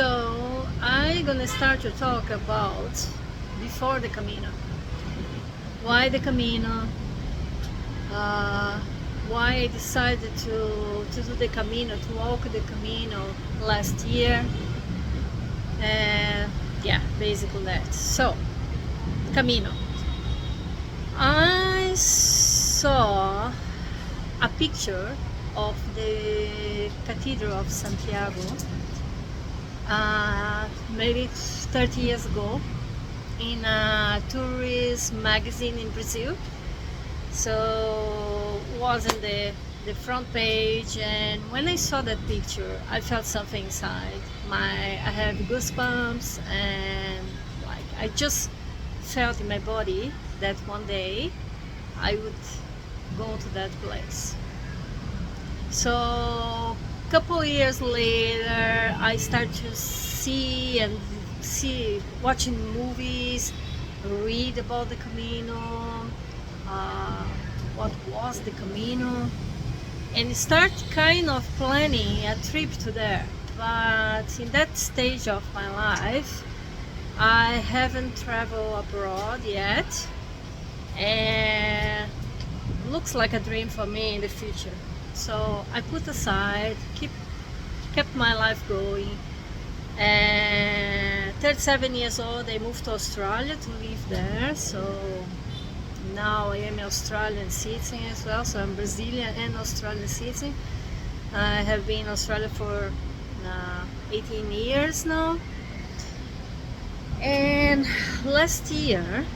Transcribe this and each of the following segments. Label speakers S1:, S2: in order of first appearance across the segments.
S1: So I'm gonna start to talk about before the Camino. Why the Camino? Uh, why I decided to do the Camino, to walk the Camino last year. And yeah, basically that. So, Camino. I saw a picture of the Cathedral of Santiago maybe 30 years ago in a tourist magazine in Brazil. So was in the front page, and when I saw that picture I felt something inside. I have goosebumps, and like I just felt in my body that one day I would go to that place. So couple years later I start to see watching movies, read about the Camino, uh, what was the Camino, and start kind of planning a trip to there. But in that stage of my life I haven't traveled abroad yet, and looks like a dream for me in the future. So I put aside, kept my life going. And 37 years old, I moved to Australia to live there. So now I am an Australian citizen as well. So I'm Brazilian and Australian citizen. I have been in Australia for 18 years now. And last year,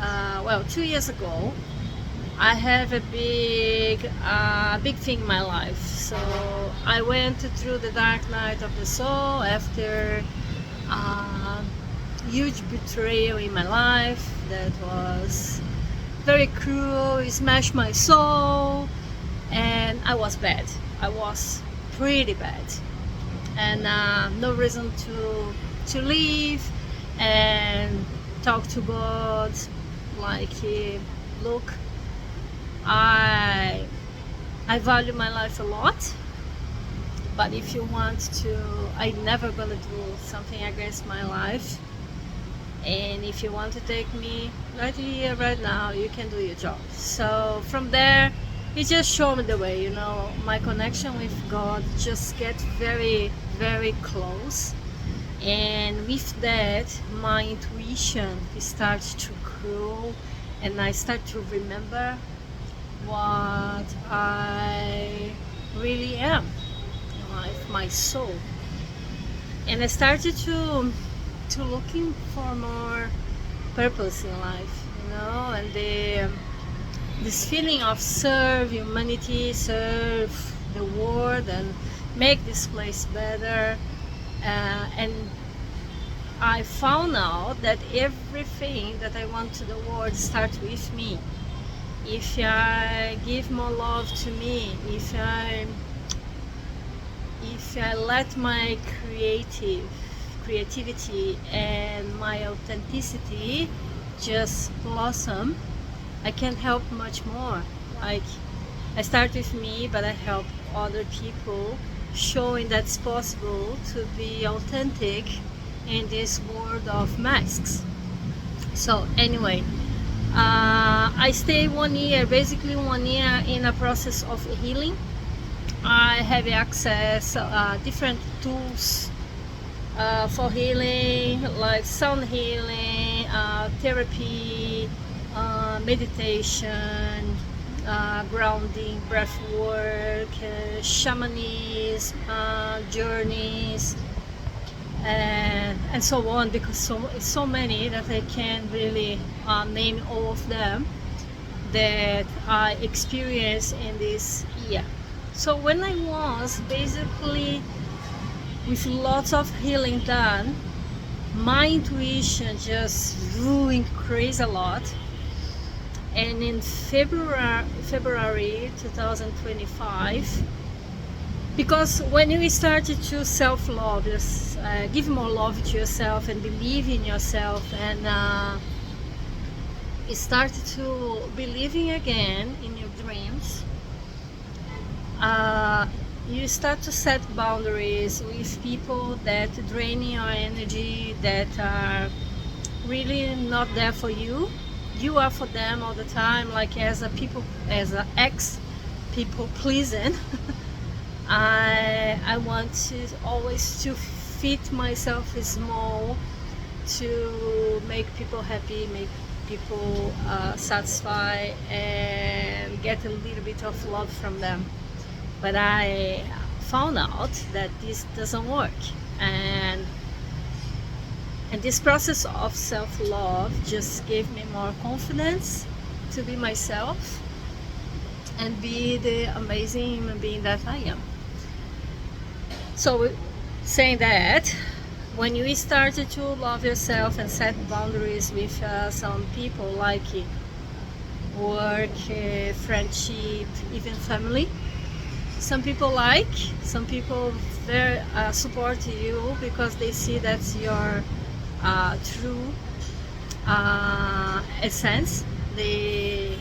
S1: 2 years ago, I have a big thing in my life. So I went through the dark night of the soul after a huge betrayal in my life that was very cruel. It smashed my soul, and I was bad. I was pretty bad, and no reason to leave and talk to God. Like, look, I value my life a lot, but if you want to, I'm never gonna do something against my life. And if you want to take me right here, right now, you can do your job. So from there, he just showed me the way. My connection with God just get very, very close. And with that, my intuition starts to grow, and I start to remember what I really am, like my soul. And I started to looking for more purpose in life, and this feeling of serve humanity, serve the world, and make this place better. And I found out that everything that I want to the world starts with me. If I give more love to me, if I let my creativity and my authenticity just blossom, I can help much more. Like, I start with me, but I help other people, showing that it's possible to be authentic in this world of masks. So anyway, I stay 1 year, basically 1 year, in a process of healing. I have access different tools for healing, like sound healing, therapy, meditation, grounding, breath work, shamanism, journeys, and so on, because so many that I can't really name all of them that I experienced in this year. So when I was basically with lots of healing done, my intuition just increased a lot. And in February 2025, because when you started to self-love, just give more love to yourself and believe in yourself, and start to believing again in your dreams, you start to set boundaries with people that drain your energy, that are really not there for you. You are for them all the time, like as a ex people pleasing. I want to always to fit myself small, to make people happy, make people satisfied, and get a little bit of love from them. But I found out that this doesn't work, and this process of self-love just gave me more confidence to be myself and be the amazing human being that I am. So saying that, when you started to love yourself and set boundaries with some people, like work, friendship, even family, some people very support you because they see that's your true essence. They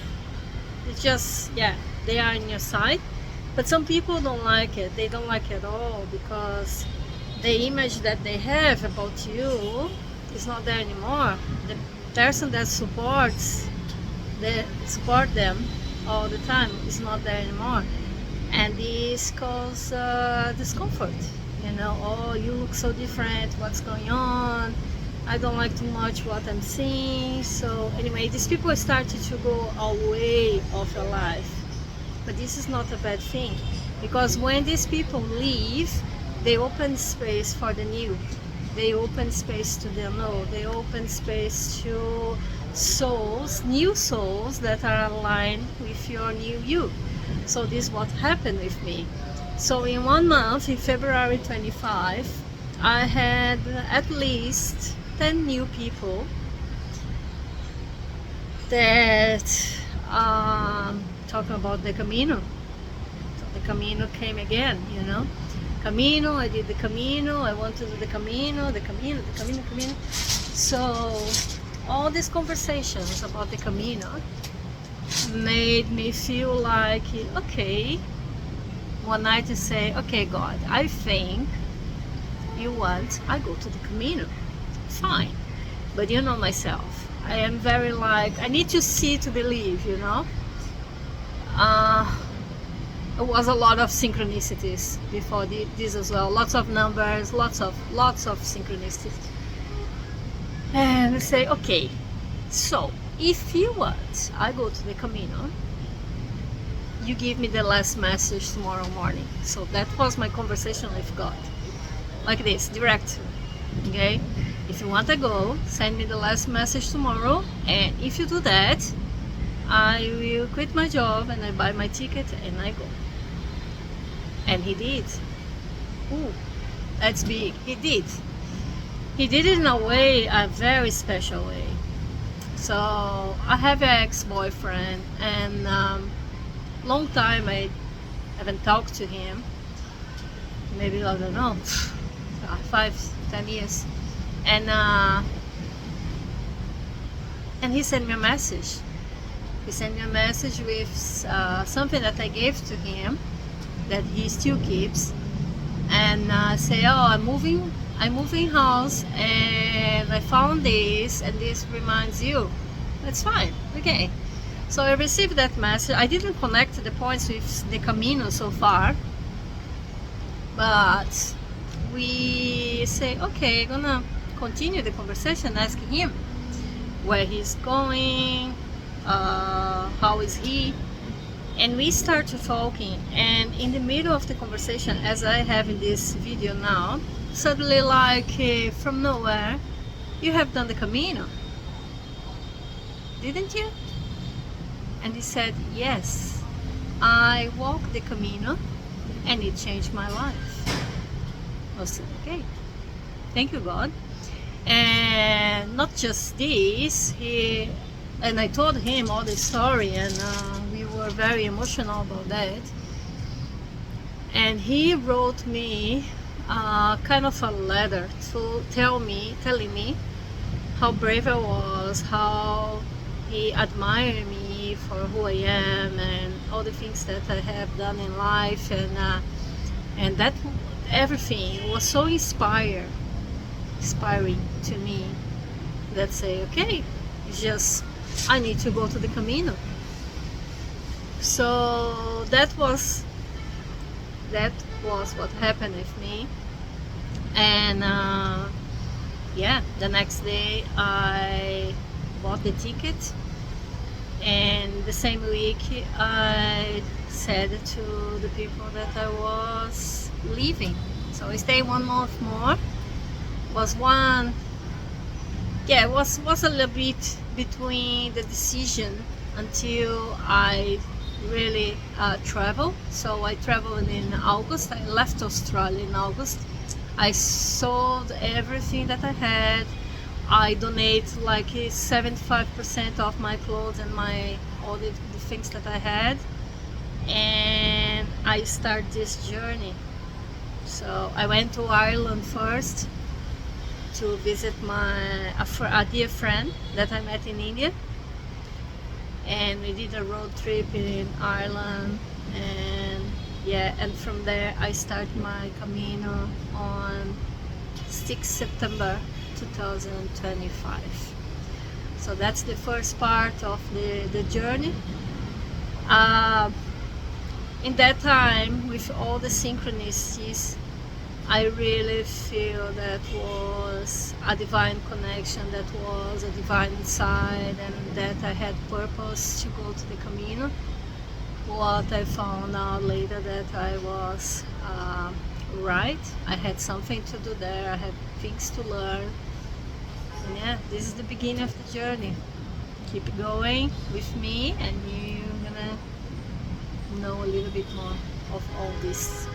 S1: just, yeah, they are on your side. But some people don't like it. They don't like it at all, because the image that they have about you is not there anymore. The person that support them all the time is not there anymore, and this causes discomfort. Oh, you look so different, what's going on? I don't like too much what I'm seeing. So anyway, these people started to go away of your life. But this is not a bad thing, because when these people leave, they open space for the new. They open space to the unknown. They open space to new souls that are aligned with your new you. So this is what happened with me. So in 1 month, in February 25, I had at least 10 new people that talking about the Camino. So the Camino came again, Camino, I did the Camino, I want to do the Camino. So all these conversations about the Camino made me feel like, okay, one night to say, okay, God, I think you want I go to the Camino. Fine. But you know myself, I am very I need to see to believe, It was a lot of synchronicities before this as well. Lots of numbers, lots of synchronicities. And I say, okay, so if you want I go to the Camino, you give me the last message tomorrow morning. So that was my conversation with God. Like this, direct. Okay? If you want to go, send me the last message tomorrow, and if you do that, I will quit my job and I buy my ticket and I go. And he did. Ooh, that's big. He did. He did it in a way, a very special way. So I have an ex-boyfriend, and long time I haven't talked to him. Maybe, I don't know, 5-10 years. And he sent me a message. He sent me a message with something that I gave to him that he still keeps, and say, oh, I'm moving house, and I found this, and this reminds you. That's fine. Okay. So I received that message. I didn't connect the points with the Camino so far, but we say, okay, I'm gonna continue the conversation, asking him where he's going, how is he, and we start talking. And in the middle of the conversation, as I have in this video now, suddenly, from nowhere, you have done the Camino, didn't you? And he said, yes, I walked the Camino and it changed my life. I said, okay, thank you, God. And not just this, and I told him all the story, and we were very emotional about that. And he wrote me kind of a letter to telling me how brave I was, how he admired me for who I am, and all the things that I have done in life, and And that everything was so inspiring to me, that say, okay, it's just I need to go to the Camino. So that was what happened with me. And yeah, the next day I bought the ticket, and the same week I said to the people that I was leaving. So I stayed 1 month more. Was one, yeah, it was a little bit between the decision until I really travel. So I traveled in August. I left Australia in August. I sold everything that I had. I donate like 75% of my clothes and my all the things that I had, and I start this journey. So I went to Ireland first to visit a dear friend that I met in India, and we did a road trip in Ireland. And yeah, and from there I started my Camino on 6 September 2025. So that's the first part of the journey. In that time, with all the synchronicities, I really feel that was a divine connection, that was a divine insight, and that I had purpose to go to the Camino. What I found out later, that I was right. I had something to do there. I had things to learn. And yeah, this is the beginning of the journey. Keep going with me, and you're gonna know a little bit more of all this.